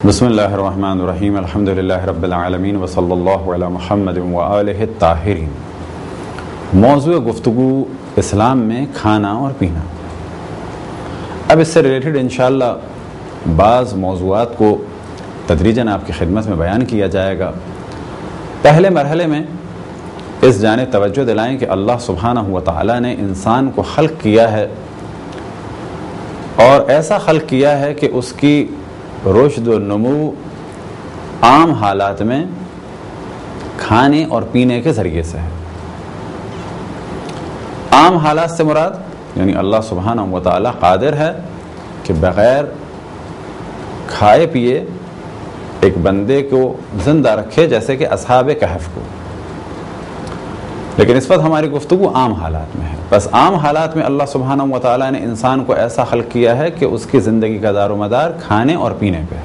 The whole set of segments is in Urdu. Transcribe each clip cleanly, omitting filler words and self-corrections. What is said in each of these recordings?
بسم اللہ الرحمن الرحیم الحمد للہ رب العالمین وصلی اللہ علی محمد وآلہ الطاہرین۔ موضوع گفتگو اسلام میں کھانا اور پینا۔ اب اس سے ریلیٹڈ انشاءاللہ بعض موضوعات کو تدریجاً آپ کی خدمت میں بیان کیا جائے گا۔ پہلے مرحلے میں اس جانب توجہ دلائیں کہ اللہ سبحانہ و تعالی نے انسان کو خلق کیا ہے اور ایسا خلق کیا ہے کہ اس کی رشد و نمو عام حالات میں کھانے اور پینے کے ذریعے سے ہے۔ عام حالات سے مراد یعنی اللہ سبحانہ و تعالی قادر ہے کہ بغیر کھائے پیے ایک بندے کو زندہ رکھے، جیسے کہ اصحاب کہف کو۔ لیکن اس وقت ہماری گفتگو عام حالات میں ہے۔ بس عام حالات میں اللہ سبحانہ و تعالی نے انسان کو ایسا خلق کیا ہے کہ اس کی زندگی کا دار و مدار کھانے اور پینے پہ ہے۔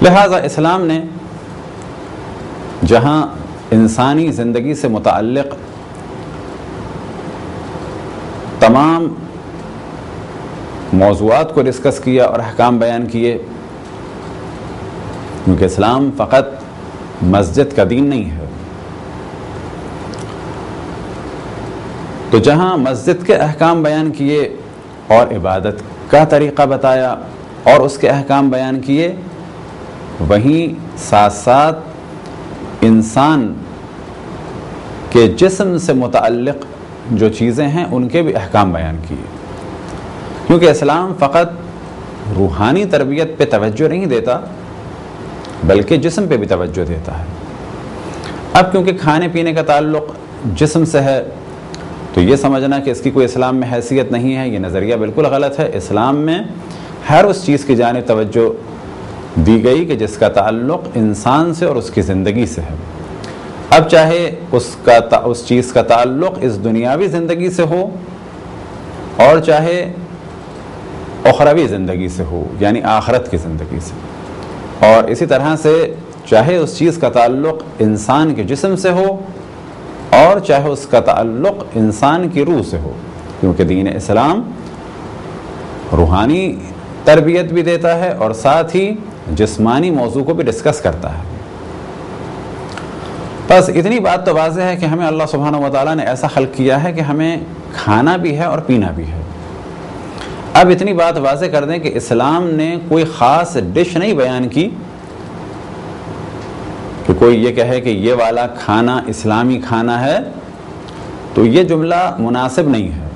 لہٰذا اسلام نے جہاں انسانی زندگی سے متعلق تمام موضوعات کو ڈسکس کیا اور احکام بیان کیے، کیونکہ اسلام فقط مسجد کا دین نہیں ہے، تو جہاں مسجد کے احکام بیان کیے اور عبادت کا طریقہ بتایا اور اس کے احکام بیان کیے، وہیں ساتھ ساتھ انسان کے جسم سے متعلق جو چیزیں ہیں ان کے بھی احکام بیان کیے، کیونکہ اسلام فقط روحانی تربیت پہ توجہ نہیں دیتا بلکہ جسم پہ بھی توجہ دیتا ہے۔ اب کیونکہ کھانے پینے کا تعلق جسم سے ہے تو یہ سمجھنا کہ اس کی کوئی اسلام میں حیثیت نہیں ہے، یہ نظریہ بالکل غلط ہے۔ اسلام میں ہر اس چیز کی جانب توجہ دی گئی کہ جس کا تعلق انسان سے اور اس کی زندگی سے ہے، اب چاہے اس چیز کا تعلق اس دنیاوی زندگی سے ہو اور چاہے اخروی زندگی سے ہو یعنی آخرت کی زندگی سے، اور اسی طرح سے چاہے اس چیز کا تعلق انسان کے جسم سے ہو اور چاہے اس کا تعلق انسان کی روح سے ہو، کیونکہ دین اسلام روحانی تربیت بھی دیتا ہے اور ساتھ ہی جسمانی موضوع کو بھی ڈسکس کرتا ہے۔ بس اتنی بات تو واضح ہے کہ ہمیں اللہ سبحانہ و تعالیٰ نے ایسا خلق کیا ہے کہ ہمیں کھانا بھی ہے اور پینا بھی ہے۔ اب اتنی بات واضح کر دیں کہ اسلام نے کوئی خاص ڈش نہیں بیان کی کہ کوئی یہ کہے کہ یہ والا کھانا اسلامی کھانا ہے، تو یہ جملہ مناسب نہیں ہے،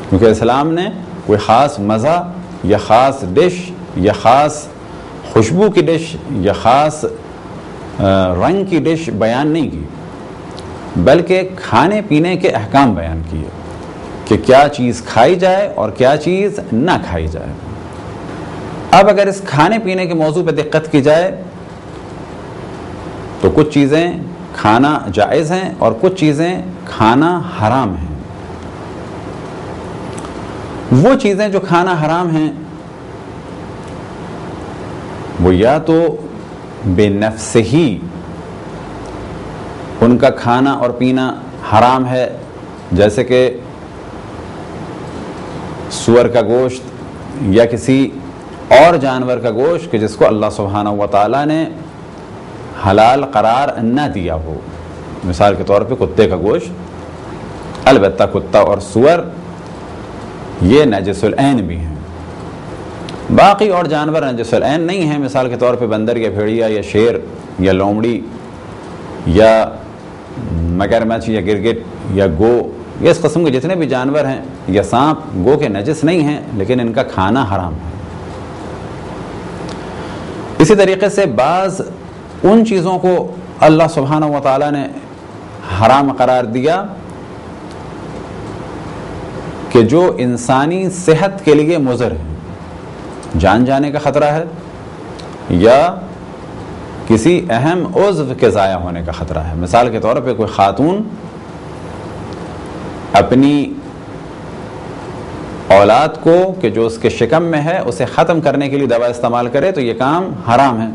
کیونکہ اسلام نے کوئی خاص مزہ یا خاص ڈش یا خاص خوشبو کی ڈش یا خاص رنگ کی ڈش بیان نہیں کی، بلکہ کھانے پینے کے احکام بیان کیے کہ کیا چیز کھائی جائے اور کیا چیز نہ کھائی جائے۔ اب اگر اس کھانے پینے کے موضوع پہ دقت کی جائے تو کچھ چیزیں کھانا جائز ہیں اور کچھ چیزیں کھانا حرام ہیں۔ وہ چیزیں جو کھانا حرام ہیں وہ یا تو بے نفس ہی ان کا کھانا اور پینا حرام ہے، جیسے کہ سور کا گوشت یا کسی اور جانور کا گوشت کہ جس کو اللہ سبحانہ و تعالیٰ نے حلال قرار نہ دیا ہو، مثال کے طور پہ کتے کا گوشت، البتہ کتا اور سور یہ نجس العین بھی ہیں، باقی اور جانور نجس العین نہیں ہیں، مثال کے طور پہ بندر یا بھیڑیا یا شیر یا لومڑی یا مگرمچھ یا گرگٹ یا گو، یہ اس قسم کے جتنے بھی جانور ہیں یا سانپ گو کے نجس نہیں ہیں لیکن ان کا کھانا حرام ہے۔ اسی طریقے سے بعض ان چیزوں کو اللہ سبحانہ و تعالیٰ نے حرام قرار دیا کہ جو انسانی صحت کے لیے مضر ہے، جان جانے کا خطرہ ہے یا کسی اہم عضو کے ضائع ہونے کا خطرہ ہے۔ مثال کے طور پہ کوئی خاتون اپنی اولاد کو کہ جو اس کے شکم میں ہے اسے ختم کرنے کے لیے دوا استعمال کرے تو یہ کام حرام ہے،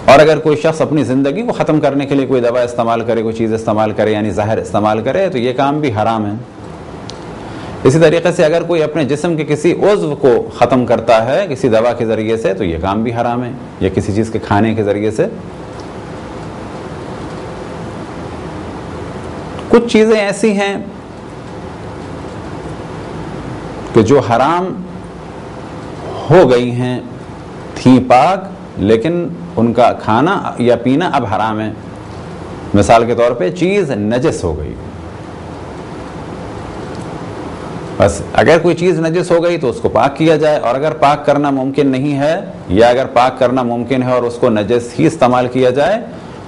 اور اگر کوئی شخص اپنی زندگی کو ختم کرنے کے لیے کوئی دوا استعمال کرے، کوئی چیز استعمال کرے یعنی زہر استعمال کرے تو یہ کام بھی حرام ہے۔ اسی طریقے سے اگر کوئی اپنے جسم کے کسی عضو کو ختم کرتا ہے کسی دوا کے ذریعے سے تو یہ کام بھی حرام ہے، یا کسی چیز کے کھانے کے ذریعے سے۔ کچھ چیزیں ایسی ہیں کہ جو حرام ہو گئی ہیں، تھیں پاک، لیکن ان کا کھانا یا پینا اب حرام ہے۔ مثال کے طور پہ چیز نجس ہو گئی، بس اگر کوئی چیز نجس ہو گئی تو اس کو پاک کیا جائے، اور اگر پاک کرنا ممکن نہیں ہے یا اگر پاک کرنا ممکن ہے اور اس کو نجس ہی استعمال کیا جائے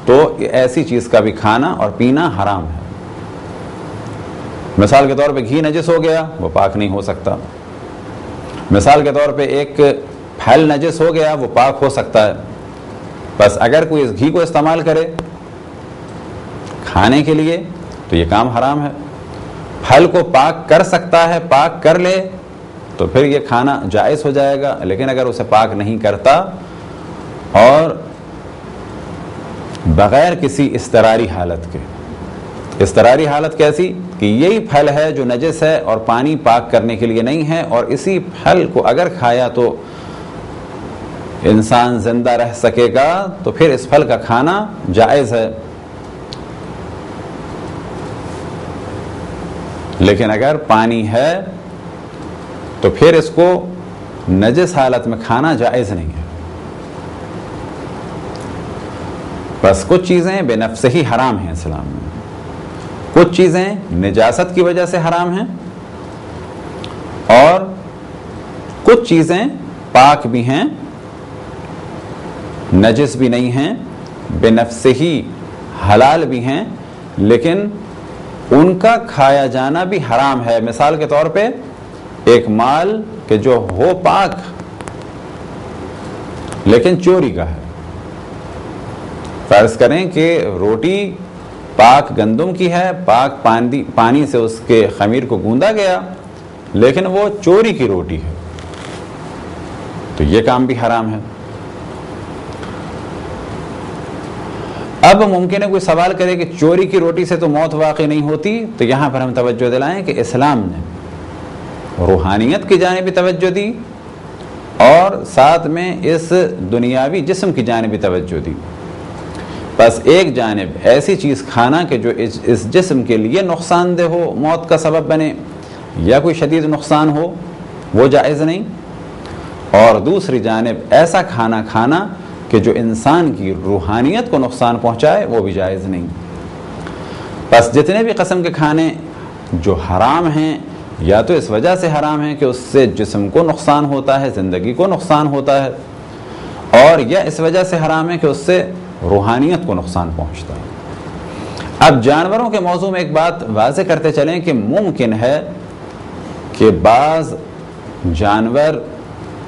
تو ایسی چیز کا بھی کھانا اور پینا حرام ہے۔ مثال کے طور پہ گھی نجس ہو گیا، وہ پاک نہیں ہو سکتا۔ مثال کے طور پہ ایک پھل نجس ہو گیا، وہ پاک ہو سکتا ہے، بس اگر کوئی اس گھی کو استعمال کرے کھانے کے لیے تو یہ کام حرام ہے۔ پھل کو پاک کر سکتا ہے، پاک کر لے تو پھر یہ کھانا جائز ہو جائے گا، لیکن اگر اسے پاک نہیں کرتا اور بغیر کسی اضطراری حالت کے، اضطراری حالت کیسی کہ یہی پھل ہے جو نجس ہے اور پانی پاک کرنے کے لیے نہیں ہے، اور اسی پھل کو اگر کھایا تو انسان زندہ رہ سکے گا، تو پھر اس پھل کا کھانا جائز ہے۔ لیکن اگر پانی ہے تو پھر اس کو نجس حالت میں کھانا جائز نہیں ہے۔ بس کچھ چیزیں بے نفس ہی حرام ہیں اسلام میں، کچھ چیزیں نجاست کی وجہ سے حرام ہیں، اور کچھ چیزیں پاک بھی ہیں، نجس بھی نہیں ہیں، بے نفس ہی حلال بھی ہیں، لیکن ان کا کھایا جانا بھی حرام ہے۔ مثال کے طور پہ ایک مال کہ جو ہو پاک لیکن چوری کا ہے، فرض کریں کہ روٹی پاک گندم کی ہے، پاک پانی سے اس کے خمیر کو گوندا گیا، لیکن وہ چوری کی روٹی ہے، تو یہ کام بھی حرام ہے۔ اب ممکن ہے کوئی سوال کرے کہ چوری کی روٹی سے تو موت واقع نہیں ہوتی، تو یہاں پر ہم توجہ دلائیں کہ اسلام نے روحانیت کی جانب بھی توجہ دی اور ساتھ میں اس دنیاوی جسم کی جانب بھی توجہ دی۔ بس ایک جانب ایسی چیز کھانا کہ جو اس جسم کے لیے نقصان دہ ہو، موت کا سبب بنے یا کوئی شدید نقصان ہو، وہ جائز نہیں، اور دوسری جانب ایسا کھانا کھانا کہ جو انسان کی روحانیت کو نقصان پہنچائے، وہ بھی جائز نہیں۔ بس جتنے بھی قسم کے کھانے جو حرام ہیں، یا تو اس وجہ سے حرام ہیں کہ اس سے جسم کو نقصان ہوتا ہے، زندگی کو نقصان ہوتا ہے، اور یا اس وجہ سے حرام ہے کہ اس سے روحانیت کو نقصان پہنچتا ہے۔ اب جانوروں کے موضوع میں ایک بات واضح کرتے چلیں کہ ممکن ہے کہ بعض جانور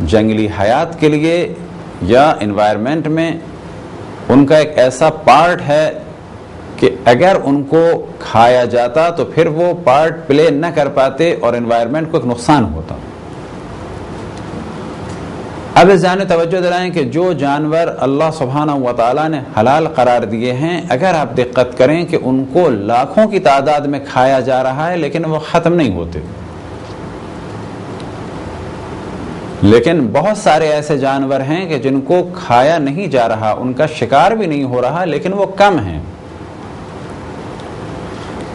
جنگلی حیات کے لیے یا انوائرمنٹ میں ان کا ایک ایسا پارٹ ہے کہ اگر ان کو کھایا جاتا تو پھر وہ پارٹ پلے نہ کر پاتے اور انوائرمنٹ کو ایک نقصان ہوتا۔ اب اس جانب توجہ دلائیں کہ جو جانور اللہ سبحانہ و تعالیٰ نے حلال قرار دیے ہیں، اگر آپ دقت کریں کہ ان کو لاکھوں کی تعداد میں کھایا جا رہا ہے لیکن وہ ختم نہیں ہوتے، لیکن بہت سارے ایسے جانور ہیں کہ جن کو کھایا نہیں جا رہا، ان کا شکار بھی نہیں ہو رہا، لیکن وہ کم ہیں۔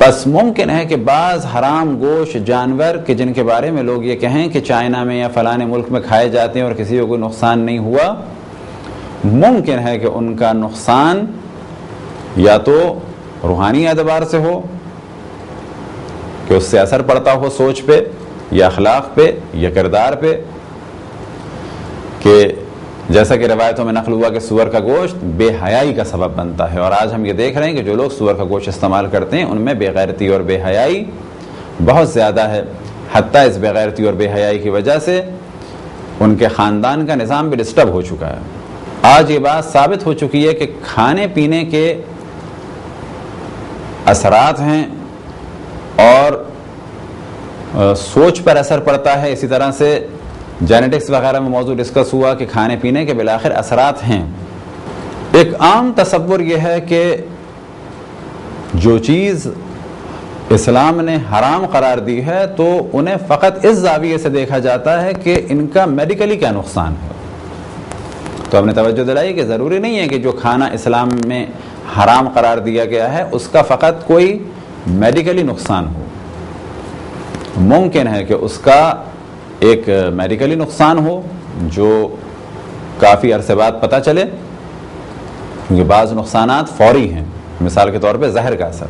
بس ممکن ہے کہ بعض حرام گوشت جانور کہ جن کے بارے میں لوگ یہ کہیں کہ چائنا میں یا فلانے ملک میں کھائے جاتے ہیں اور کسی کو کوئی نقصان نہیں ہوا، ممکن ہے کہ ان کا نقصان یا تو روحانی اعتبار سے ہو کہ اس سے اثر پڑتا ہو سوچ پہ یا اخلاق پہ یا کردار پہ، کہ جیسا کہ روایتوں میں نقل ہوا کہ سور کا گوشت بے حیائی کا سبب بنتا ہے، اور آج ہم یہ دیکھ رہے ہیں کہ جو لوگ سور کا گوشت استعمال کرتے ہیں ان میں بے غیرتی اور بے حیائی بہت زیادہ ہے، حتیٰ اس بے غیرتی اور بے حیائی کی وجہ سے ان کے خاندان کا نظام بھی ڈسٹرب ہو چکا ہے۔ آج یہ بات ثابت ہو چکی ہے کہ کھانے پینے کے اثرات ہیں اور سوچ پر اثر پڑتا ہے، اسی طرح سے جینیٹکس وغیرہ میں موضوع ڈسکس ہوا کہ کھانے پینے کے بالآخر اثرات ہیں۔ ایک عام تصور یہ ہے کہ جو چیز اسلام نے حرام قرار دی ہے تو انہیں فقط اس زاویے سے دیکھا جاتا ہے کہ ان کا میڈیکلی کیا نقصان ہے. تو ہم نے توجہ دلائی کہ ضروری نہیں ہے کہ جو کھانا اسلام میں حرام قرار دیا گیا ہے اس کا فقط کوئی میڈیکلی نقصان ہو. ممکن ہے کہ اس کا ایک میڈیکلی نقصان ہو جو کافی عرصے بعد پتہ چلے، کیونکہ بعض نقصانات فوری ہیں. مثال کے طور پہ زہر کا اثر،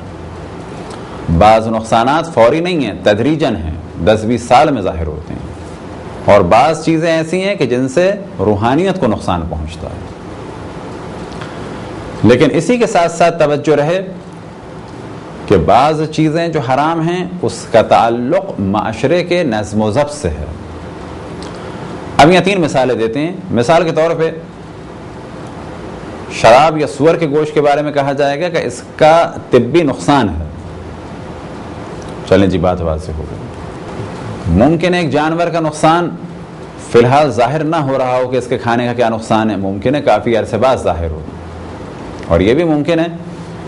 بعض نقصانات فوری نہیں ہیں، تدریجاً ہیں، 10-20 سال میں ظاہر ہوتے ہیں. اور بعض چیزیں ایسی ہیں کہ جن سے روحانیت کو نقصان پہنچتا ہے. لیکن اسی کے ساتھ ساتھ توجہ رہے کہ بعض چیزیں جو حرام ہیں اس کا تعلق معاشرے کے نظم و ضبط سے ہے. اب یہ 3 مثالیں دیتے ہیں. مثال کے طور پہ شراب یا سور کے گوشت کے بارے میں کہا جائے گا کہ اس کا طبی نقصان ہے. چلیں جی، بات واضح ہو گئی. ممکن ہے ایک جانور کا نقصان فی الحال ظاہر نہ ہو رہا ہو کہ اس کے کھانے کا کیا نقصان ہے، ممکن ہے کافی عرصے بعد ظاہر ہو. اور یہ بھی ممکن ہے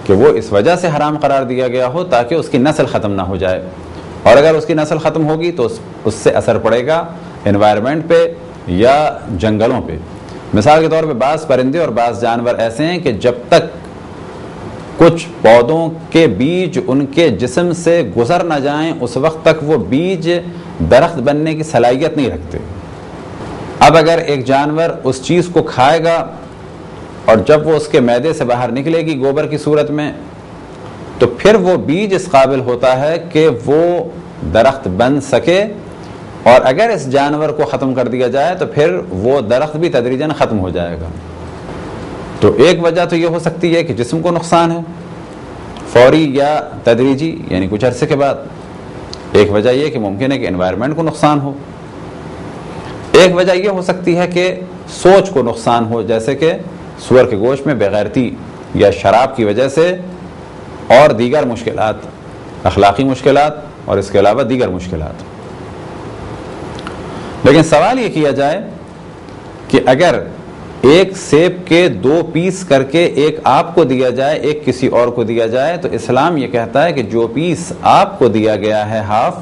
کہ وہ اس وجہ سے حرام قرار دیا گیا ہو تاکہ اس کی نسل ختم نہ ہو جائے. اور اگر اس کی نسل ختم ہوگی تو اس سے اثر پڑے گا انوائرمنٹ پہ یا جنگلوں پہ. مثال کے طور پہ بعض پرندے اور بعض جانور ایسے ہیں کہ جب تک کچھ پودوں کے بیج ان کے جسم سے گزر نہ جائیں اس وقت تک وہ بیج درخت بننے کی صلاحیت نہیں رکھتے. اب اگر ایک جانور اس چیز کو کھائے گا اور جب وہ اس کے معدے سے باہر نکلے گی گوبر کی صورت میں، تو پھر وہ بیج اس قابل ہوتا ہے کہ وہ درخت بن سکے. اور اگر اس جانور کو ختم کر دیا جائے تو پھر وہ درخت بھی تدریجاً ختم ہو جائے گا. تو ایک وجہ تو یہ ہو سکتی ہے کہ جسم کو نقصان ہے فوری یا تدریجی، یعنی کچھ عرصے کے بعد. ایک وجہ یہ کہ ممکن ہے کہ انوائرمنٹ کو نقصان ہو. ایک وجہ یہ ہو سکتی ہے کہ سوچ کو نقصان ہو، جیسے کہ سور کے گوشت میں بےغیرتی یا شراب کی وجہ سے، اور دیگر مشکلات، اخلاقی مشکلات اور اس کے علاوہ دیگر مشکلات. لیکن سوال یہ کیا جائے کہ اگر ایک سیب کے 2 پیس کر کے ایک آپ کو دیا جائے ایک کسی اور کو دیا جائے، تو اسلام یہ کہتا ہے کہ جو پیس آپ کو دیا گیا ہے ہاف،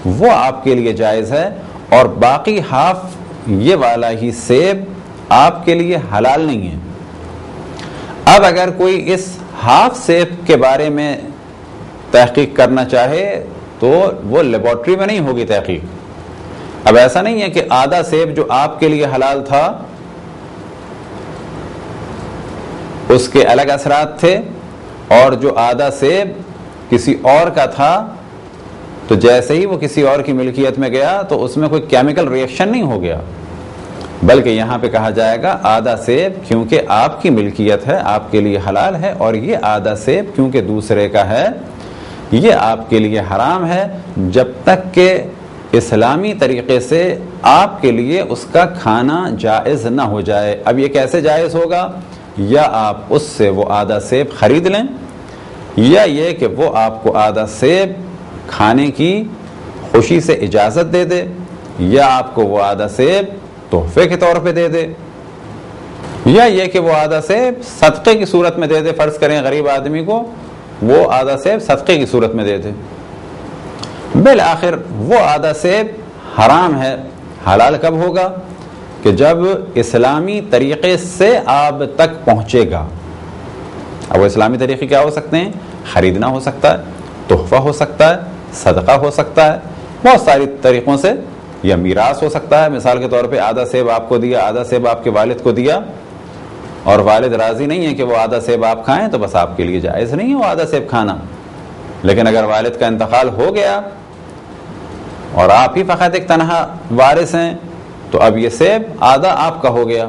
وہ آپ کے لیے جائز ہے، اور باقی ہاف یہ والا ہی سیب آپ کے لیے حلال نہیں ہے. اب اگر کوئی اس ہاف سیب کے بارے میں تحقیق کرنا چاہے تو وہ لیبارٹری میں نہیں ہوگی تحقیق. اب ایسا نہیں ہے کہ آدھا سیب جو آپ کے لیے حلال تھا اس کے الگ اثرات تھے، اور جو آدھا سیب کسی اور کا تھا تو جیسے ہی وہ کسی اور کی ملکیت میں گیا تو اس میں کوئی کیمیکل ری ایکشن نہیں ہو گیا. بلکہ یہاں پہ کہا جائے گا آدھا سیب کیونکہ آپ کی ملکیت ہے آپ کے لیے حلال ہے، اور یہ آدھا سیب کیونکہ دوسرے کا ہے یہ آپ کے لیے حرام ہے، جب تک کہ اسلامی طریقے سے آپ کے لیے اس کا کھانا جائز نہ ہو جائے. اب یہ کیسے جائز ہوگا؟ یا آپ اس سے وہ آدھا سیب خرید لیں، یا یہ کہ وہ آپ کو آدھا سیب کھانے کی خوشی سے اجازت دے دے، یا آپ کو وہ آدھا سیب تحفے کے طور پہ دے دے، یا یہ کہ وہ آدھا سیب صدقے کی صورت میں دے دے. فرض کریں غریب آدمی کو وہ آدھا سیب صدقے کی صورت میں دے دے. بالآخر وہ آدھا سیب حرام ہے. حلال کب ہوگا؟ کہ جب اسلامی طریقے سے آپ تک پہنچے گا. اب وہ اسلامی طریقے کیا ہو سکتے ہیں؟ خریدنا ہو سکتا ہے، تحفہ ہو سکتا ہے، صدقہ ہو سکتا ہے، بہت ساری طریقوں سے، یا میراث ہو سکتا ہے. مثال کے طور پہ آدھا سیب آپ کو دیا، آدھا سیب آپ کے والد کو دیا، اور والد راضی نہیں ہے کہ وہ آدھا سیب آپ کھائیں، تو بس آپ کے لیے جائز نہیں ہے وہ آدھا سیب کھانا. لیکن اگر والد کا انتقال ہو گیا اور آپ ہی فقط ایک تنہا وارث ہیں تو اب یہ سیب آدھا آپ کا ہو گیا.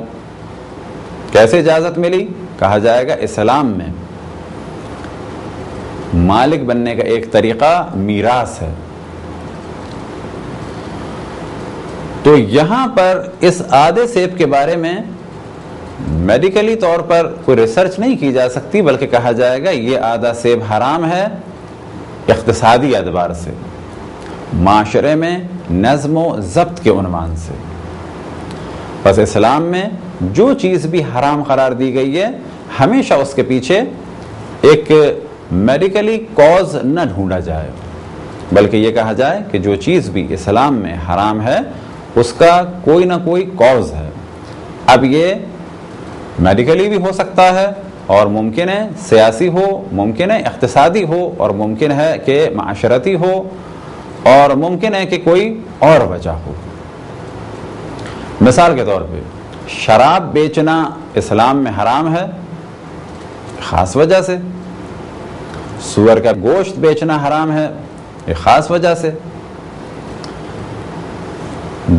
کیسے اجازت ملی؟ کہا جائے گا اسلام میں مالک بننے کا ایک طریقہ میراث ہے. تو یہاں پر اس آدھے سیب کے بارے میں میڈیکلی طور پر کوئی ریسرچ نہیں کی جا سکتی، بلکہ کہا جائے گا یہ آدھا سیب حرام ہے اقتصادی اعتبار سے، معاشرے میں نظم و ضبط کے عنوان سے. بس اسلام میں جو چیز بھی حرام قرار دی گئی ہے ہمیشہ اس کے پیچھے ایک میڈیکلی کاز نہ ڈھونڈا جائے. بلکہ یہ کہا جائے کہ جو چیز بھی اسلام میں حرام ہے اس کا کوئی نہ کوئی کاز ہے. اب یہ میڈیکلی بھی ہو سکتا ہے اور ممکن ہے سیاسی ہو, ممکن ہے اقتصادی ہو, اور ممکن ہے کہ معاشرتی ہو, اور ممکن ہے کہ کوئی اور وجہ ہو. مثال کے طور پہ شراب بیچنا اسلام میں حرام ہے خاص وجہ سے, سور کا گوشت بیچنا حرام ہے ایک خاص وجہ سے,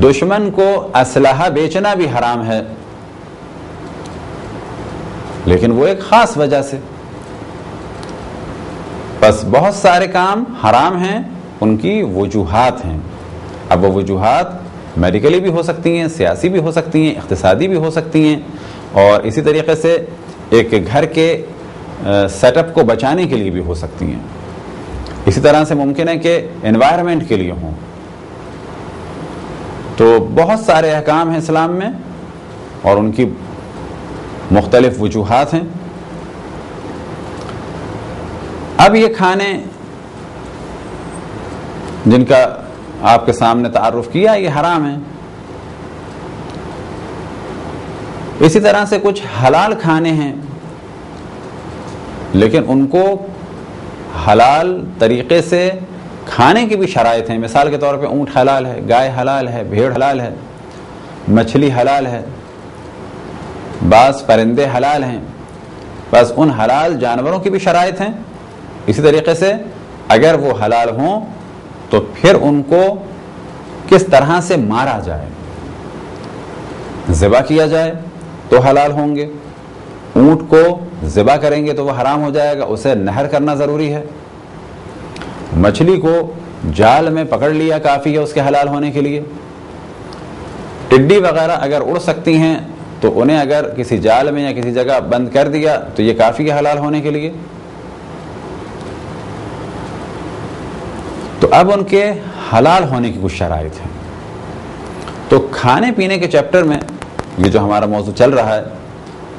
دشمن کو اسلحہ بیچنا بھی حرام ہے لیکن وہ ایک خاص وجہ سے. بس بہت سارے کام حرام ہیں, ان کی وجوہات ہیں. اب وہ وجوہات میڈیکلی بھی ہو سکتی ہیں, سیاسی بھی ہو سکتی ہیں, اقتصادی بھی ہو سکتی ہیں, اور اسی طریقے سے ایک گھر کے سیٹ اپ کو بچانے کے لیے بھی ہو سکتی ہیں. اسی طرح سے ممکن ہے کہ انوائرمنٹ کے لیے ہوں. تو بہت سارے احکام ہیں اسلام میں اور ان کی مختلف وجوہات ہیں. اب یہ کھانے جن کا آپ کے سامنے تعارف کیا یہ حرام ہیں. اسی طرح سے کچھ حلال کھانے ہیں لیکن ان کو حلال طریقے سے کھانے کی بھی شرائط ہیں. مثال کے طور پہ اونٹ حلال ہے, گائے حلال ہے, بھیڑ حلال ہے, مچھلی حلال ہے, بعض پرندے حلال ہیں. بس ان حلال جانوروں کی بھی شرائط ہیں. اسی طریقے سے اگر وہ حلال ہوں تو پھر ان کو کس طرح سے مارا جائے, ذبح کیا جائے تو حلال ہوں گے. اونٹ کو ذبح کریں گے تو وہ حرام ہو جائے گا, اسے نہر کرنا ضروری ہے. مچھلی کو جال میں پکڑ لیا کافی ہے اس کے حلال ہونے کے لیے. ٹڈی وغیرہ اگر اڑ سکتی ہیں تو انہیں اگر کسی جال میں یا کسی جگہ بند کر دیا تو یہ کافی ہے حلال ہونے کے لیے. تو اب ان کے حلال ہونے کی کچھ شرائط ہیں. تو کھانے پینے کے چیپٹر میں یہ جو ہمارا موضوع چل رہا ہے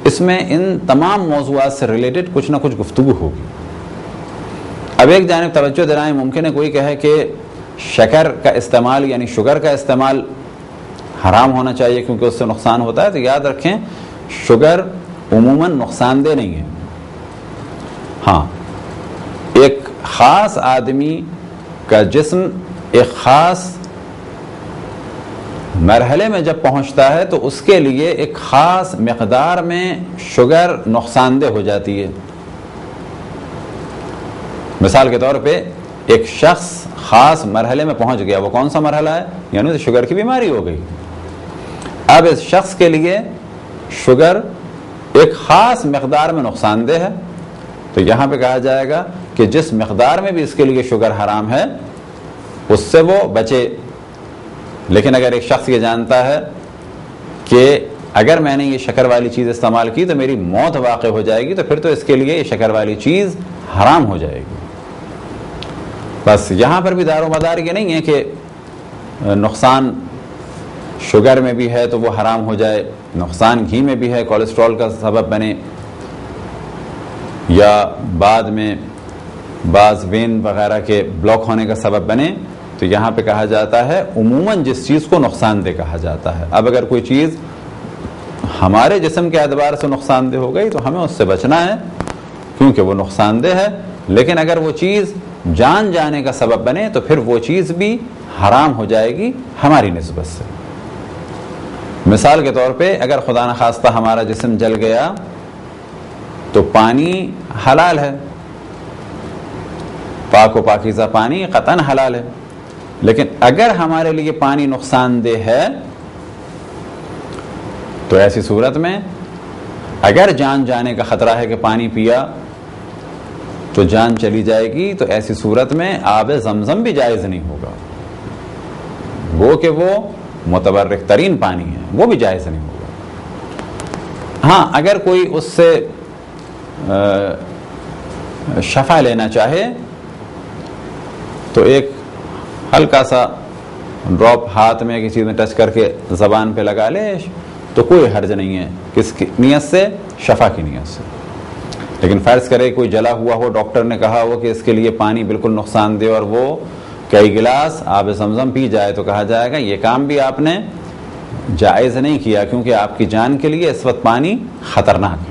اس میں ان تمام موضوعات سے ریلیٹڈ کچھ نہ کچھ گفتگو ہوگی. اب ایک جانب توجہ دلائیں, ممکن ہے کوئی کہے کہ شکر کا استعمال یعنی شوگر کا استعمال حرام ہونا چاہیے کیونکہ اس سے نقصان ہوتا ہے. تو یاد رکھیں شوگر عموماً نقصان دہ نہیں ہے. ہاں, ایک خاص آدمی کا جسم ایک خاص مرحلے میں جب پہنچتا ہے تو اس کے لیے ایک خاص مقدار میں شوگر نقصان دہ ہو جاتی ہے. مثال کے طور پہ ایک شخص خاص مرحلے میں پہنچ گیا, وہ کون سا مرحلہ ہے, یعنی شوگر کی بیماری ہو گئی. اب اس شخص کے لیے شوگر ایک خاص مقدار میں نقصان دہ ہے تو یہاں پہ کہا جائے گا کہ جس مقدار میں بھی اس کے لیے شوگر حرام ہے اس سے وہ بچے. لیکن اگر ایک شخص یہ جانتا ہے کہ اگر میں نے یہ شکر والی چیز استعمال کی تو میری موت واقع ہو جائے گی تو پھر تو اس کے لیے یہ شکر والی چیز حرام ہو جائے گی. بس یہاں پر بھی دار و مدار یہ نہیں ہے کہ نقصان شوگر میں بھی ہے تو وہ حرام ہو جائے, نقصان گھی میں بھی ہے, کولیسٹرول کا سبب بنے, یا بعد میں بعض وین وغیرہ کے بلاک ہونے کا سبب بنے. تو یہاں پہ کہا جاتا ہے عموماً جس چیز کو نقصان دہ کہا جاتا ہے. اب اگر کوئی چیز ہمارے جسم کے اعتبار سے نقصان دہ ہو گئی تو ہمیں اس سے بچنا ہے کیونکہ وہ نقصان دہ ہے. لیکن اگر وہ چیز جان جانے کا سبب بنے تو پھر وہ چیز بھی حرام ہو جائے گی ہماری نسبت سے. مثال کے طور پہ اگر خدا نخواستہ ہمارا جسم جل گیا تو پانی حلال ہے, پاک و پاکیزہ پانی قطعاً حلال ہے. لیکن اگر ہمارے لیے پانی نقصان دہ ہے تو ایسی صورت میں اگر جان جانے کا خطرہ ہے کہ پانی پیا تو جان چلی جائے گی, تو ایسی صورت میں آب زمزم بھی جائز نہیں ہوگا. وہ کہ وہ متبرک ترین پانی ہے, وہ بھی جائز نہیں ہوگا. ہاں, اگر کوئی اس سے شفا لینا چاہے تو ایک ہلکا سا ڈراپ ہاتھ میں کسی چیز میں ٹچ کر کے زبان پہ لگا لے تو کوئی حرج نہیں ہے. کس کی نیت سے؟ شفا کی نیت سے. لیکن فرض کرے کوئی جلا ہوا ہو, ڈاکٹر نے کہا ہو کہ اس کے لیے پانی بالکل نقصان دہ اور وہ کئی گلاس آب زمزم پی جائے تو کہا جائے گا یہ کام بھی آپ نے جائز نہیں کیا، کیونکہ آپ کی جان کے لیے اس وقت پانی خطرناک ہے۔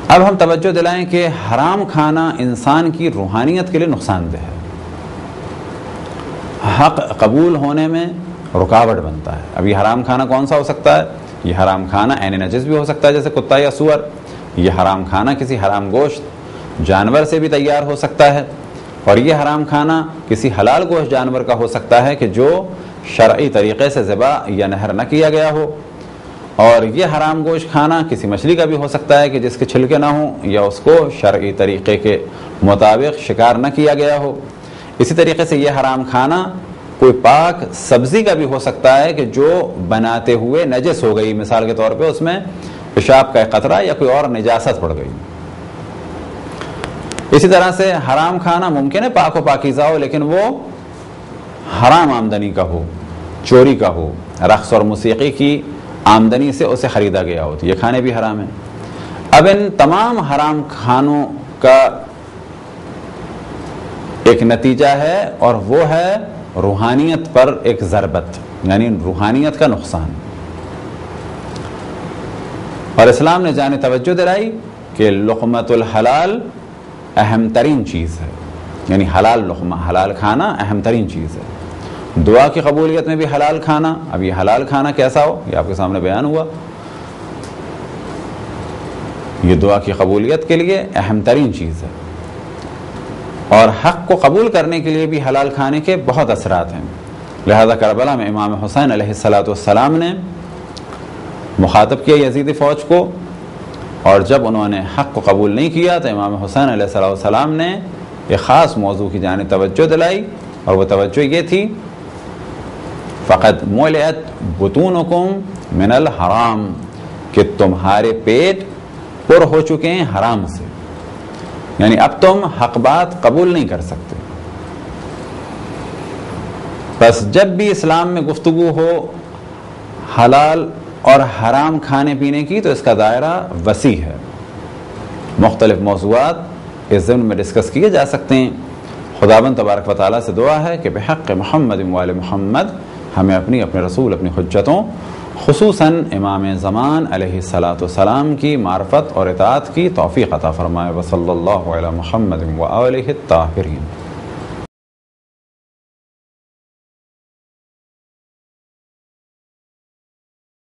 اب ہم توجہ دلائیں کہ حرام کھانا انسان کی روحانیت کے لیے نقصان دہ ہے، حق قبول ہونے میں رکاوٹ بنتا ہے۔ اب یہ حرام کھانا کون سا ہو سکتا ہے؟ یہ حرام کھانا عین نجس بھی ہو سکتا ہے، جیسے کتا یا سور۔ یہ حرام کھانا کسی حرام گوشت جانور سے بھی تیار ہو سکتا ہے، اور یہ حرام کھانا کسی حلال گوشت جانور کا ہو سکتا ہے کہ جو شرعی طریقے سے ذبح یا نحر نہ کیا گیا ہو، اور یہ حرام گوشت کھانا کسی مچھلی کا بھی ہو سکتا ہے کہ جس کے چھلکے نہ ہوں یا اس کو شرعی طریقے کے مطابق شکار نہ کیا گیا ہو۔ اسی طریقے سے یہ حرام کھانا کوئی پاک سبزی کا بھی ہو سکتا ہے کہ جو بناتے ہوئے نجس ہو گئی، مثال کے طور پہ اس میں پیشاب کا ایک قطرہ یا کوئی اور نجاست پڑ گئی۔ اسی طرح سے حرام کھانا ممکن ہے پاک و پاکیزہ ہو، لیکن وہ حرام آمدنی کا ہو، چوری کا ہو، رقص اور موسیقی کی آمدنی سے اسے خریدا گیا ہو، تو یہ کھانے بھی حرام ہیں۔ اب ان تمام حرام کھانوں کا ایک نتیجہ ہے، اور وہ ہے روحانیت پر ایک ضربت، یعنی روحانیت کا نقصان۔ اور اسلام نے جانب توجہ دلائی کہ لقمۃ الحلال اہم ترین چیز ہے، یعنی حلال لقمہ، حلال کھانا اہم ترین چیز ہے۔ دعا کی قبولیت میں بھی حلال کھانا۔ اب یہ حلال کھانا کیسا ہو، یہ آپ کے سامنے بیان ہوا۔ یہ دعا کی قبولیت کے لیے اہم ترین چیز ہے، اور حق کو قبول کرنے کے لیے بھی حلال کھانے کے بہت اثرات ہیں۔ لہذا کربلا میں امام حسین علیہ السلام نے مخاطب کیا یزید فوج کو، اور جب انہوں نے حق کو قبول نہیں کیا تو امام حسین علیہ السلام نے ایک خاص موضوع کی جانب توجہ دلائی، اور وہ توجہ یہ تھی فقط مولعت بطونکم من الحرام، کہ تمہارے پیٹ پر ہو چکے ہیں حرام سے، یعنی اب تم حق بات قبول نہیں کر سکتے۔ بس جب بھی اسلام میں گفتگو ہو حلال اور حرام کھانے پینے کی تو اس کا دائرہ وسیع ہے، مختلف موضوعات اس ضمن میں ڈسکس کیے جا سکتے ہیں۔ خداوند تبارک و تعالیٰ سے دعا ہے کہ بحق محمد وآل محمد ہمیں اپنے رسول، اپنی حجتوں، خصوصاً امام زمان علیہ السلام کی معرفت اور اطاعت کی توفیق عطا فرمائے۔ وصلی اللہ علی محمد وآلہ الطاہرین۔